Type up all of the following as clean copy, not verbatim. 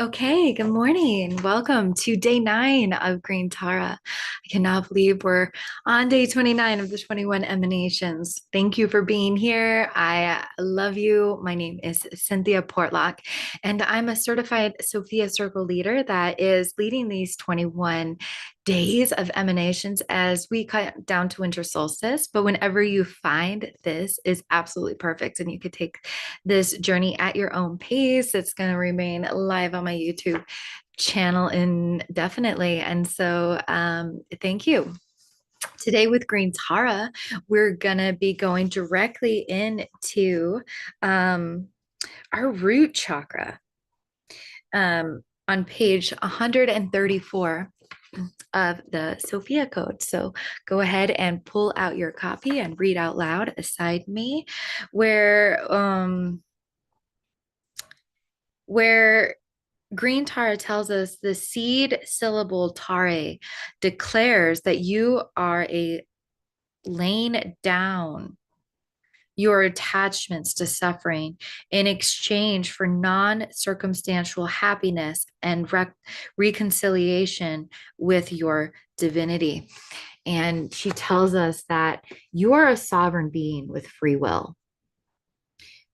Okay, good morning. Welcome to day 9 of Green Tara. I cannot believe we're on day 29 of the 21 emanations. Thank you for being here. I love you. My name is Cynthia Portlock, and I'm a certified Sophia Circle leader that is leading these 21 days of emanations as we cut down to winter solstice. But whenever you find this is absolutely perfect, and you could take this journey at your own pace. It's going to remain live on my YouTube channel indefinitely. And so, thank you. Today with Green Tara, we're going to be going directly into our root chakra on page 134 of the Sophia Code. So go ahead and pull out your copy and read out loud aside me, where Green Tara tells us the seed syllable tare declares that you are a laying down your attachments to suffering in exchange for non-circumstantial happiness and reconciliation with your divinity. And she tells us that you are a sovereign being with free will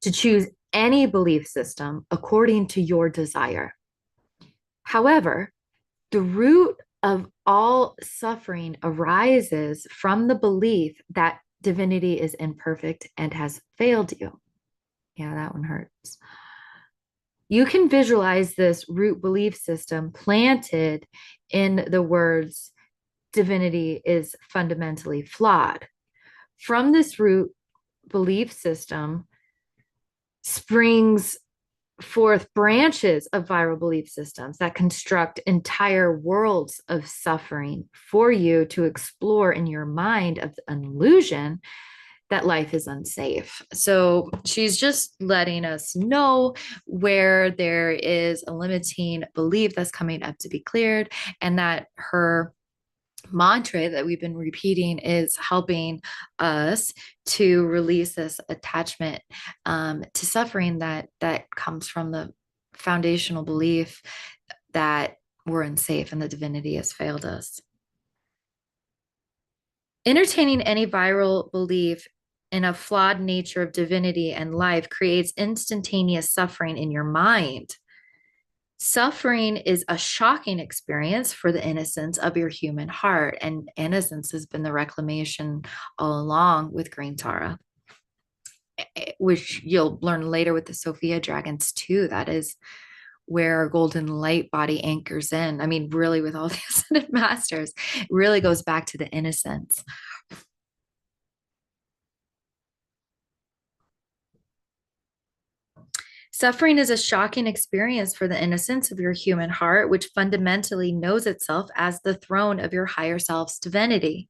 to choose any belief system according to your desire. However, the root of all suffering arises from the belief that divinity is imperfect and has failed you. Yeah, that one hurts. You can visualize this root belief system planted in the words, divinity is fundamentally flawed. From this root belief system springs forth branches of viral belief systems that construct entire worlds of suffering for you to explore in your mind of an illusion that life is unsafe. So she's just letting us know where there is a limiting belief that's coming up to be cleared, and that her mantra that we've been repeating is helping us to release this attachment to suffering that comes from the foundational belief that we're unsafe and the divinity has failed us. Entertaining any viral belief in a flawed nature of divinity and life creates instantaneous suffering in your mind. Suffering is a shocking experience for the innocence of your human heart, and innocence has been the reclamation all along with Green Tara, which you'll learn later with the Sophia dragons too. That is where our golden light body anchors in. I mean, really, with all the ascended masters, it really goes back to the innocence. Suffering is a shocking experience for the innocence of your human heart, which fundamentally knows itself as the throne of your higher self's divinity.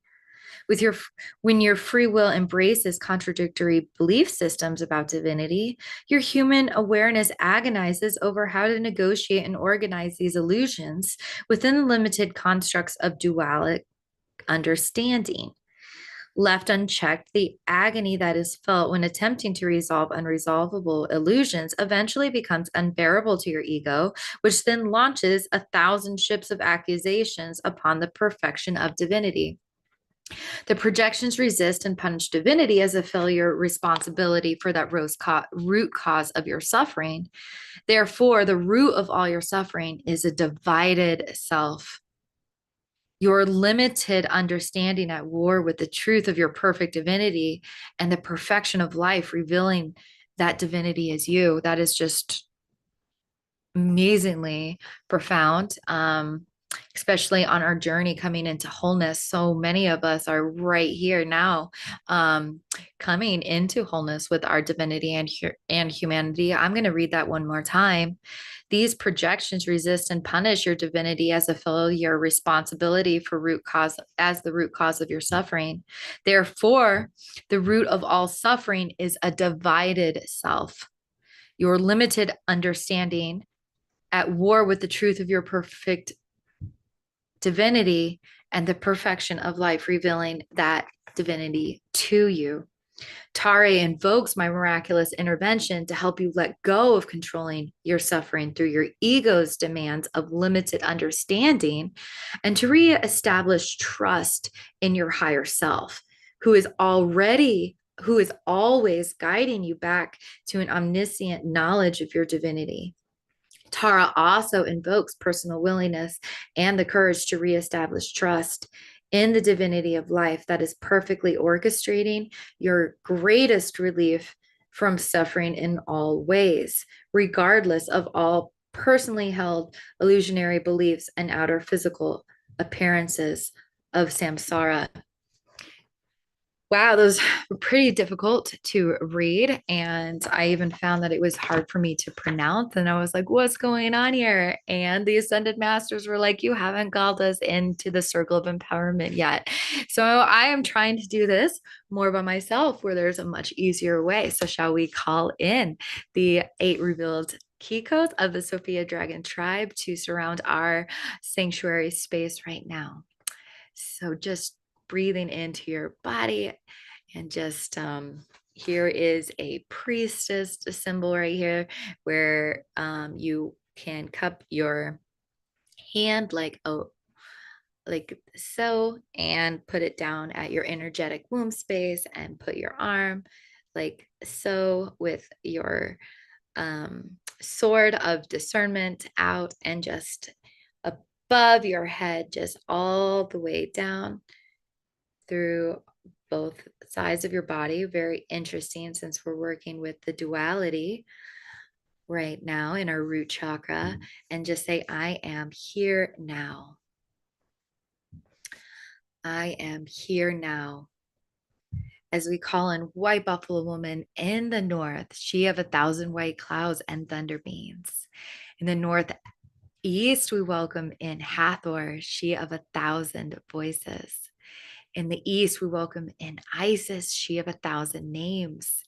When your free will embraces contradictory belief systems about divinity, your human awareness agonizes over how to negotiate and organize these illusions within the limited constructs of dualic understanding. Left unchecked, the agony that is felt when attempting to resolve unresolvable illusions eventually becomes unbearable to your ego, which then launches 1,000 ships of accusations upon the perfection of divinity. The projections resist and punish divinity as a failure responsibility for that root cause of your suffering. Therefore, the root of all your suffering is a divided self. Your limited understanding at war with the truth of your perfect divinity and the perfection of life, revealing that divinity is you. That is just amazingly profound, especially on our journey coming into wholeness. So many of us are right here now, coming into wholeness with our divinity and humanity. I'm going to read that one more time. These projections resist and punish your divinity as a failure responsibility for root cause as the root cause of your suffering. Therefore, the root of all suffering is a divided self. Your limited understanding at war with the truth of your perfect divinity and the perfection of life, revealing that divinity to you. Tare invokes my miraculous intervention to help you let go of controlling your suffering through your ego's demands of limited understanding and to reestablish trust in your higher self, who is always guiding you back to an omniscient knowledge of your divinity. Tara also invokes personal willingness and the courage to reestablish trust in the divinity of life that is perfectly orchestrating your greatest relief from suffering in all ways, regardless of all personally held illusionary beliefs and outer physical appearances of samsara. Wow, those were pretty difficult to read. And I even found that it was hard for me to pronounce. And I was like, what's going on here? And the Ascended Masters were like, you haven't called us into the circle of empowerment yet. So I am trying to do this more by myself, where there's a much easier way. So, shall we call in the 8 revealed key codes of the Sophia Dragon tribe to surround our sanctuary space right now? So, just breathing into your body and just here is a priestess symbol right here where you can cup your hand like so and put it down at your energetic womb space and put your arm like so with your sword of discernment out and just above your head, just all the way down through both sides of your body. Very interesting since we're working with the duality right now in our root chakra. And just say, I am here now. I am here now. As we call in White Buffalo Woman in the north, she of 1,000 white clouds and thunder beams. In the northeast, we welcome in Hathor, she of 1,000 voices. In the east, we welcome in Isis, she of 1,000 names.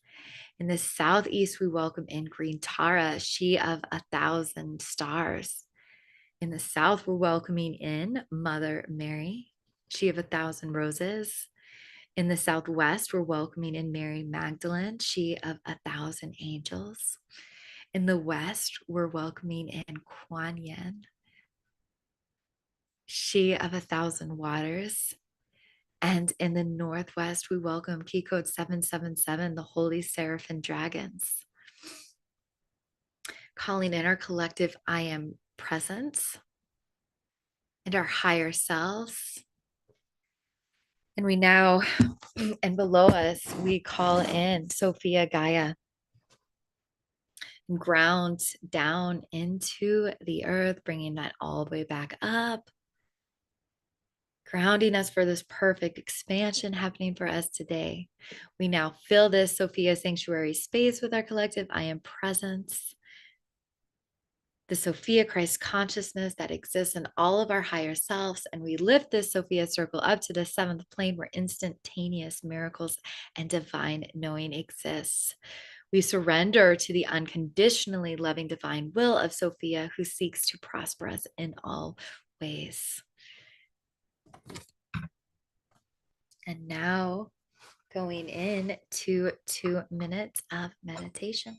In the southeast, we welcome in Green Tara, she of 1,000 stars. In the south, we're welcoming in Mother Mary, she of 1,000 roses. In the southwest, we're welcoming in Mary Magdalene, she of 1,000 angels. In the west, we're welcoming in Kuan Yin, she of 1,000 waters. And in the northwest, we welcome Keycode 777, the Holy Seraphim Dragons. Calling in our collective I am presence and our higher selves. And we now, and below us, we call in Sophia Gaia. And ground down into the earth, bringing that all the way back up. Grounding us for this perfect expansion happening for us today. We now fill this Sophia sanctuary space with our collective I am presence. The Sophia Christ consciousness that exists in all of our higher selves. And we lift this Sophia circle up to the 7th plane where instantaneous miracles and divine knowing exists. We surrender to the unconditionally loving divine will of Sophia, who seeks to prosper us in all ways. And now going into 2 minutes of meditation.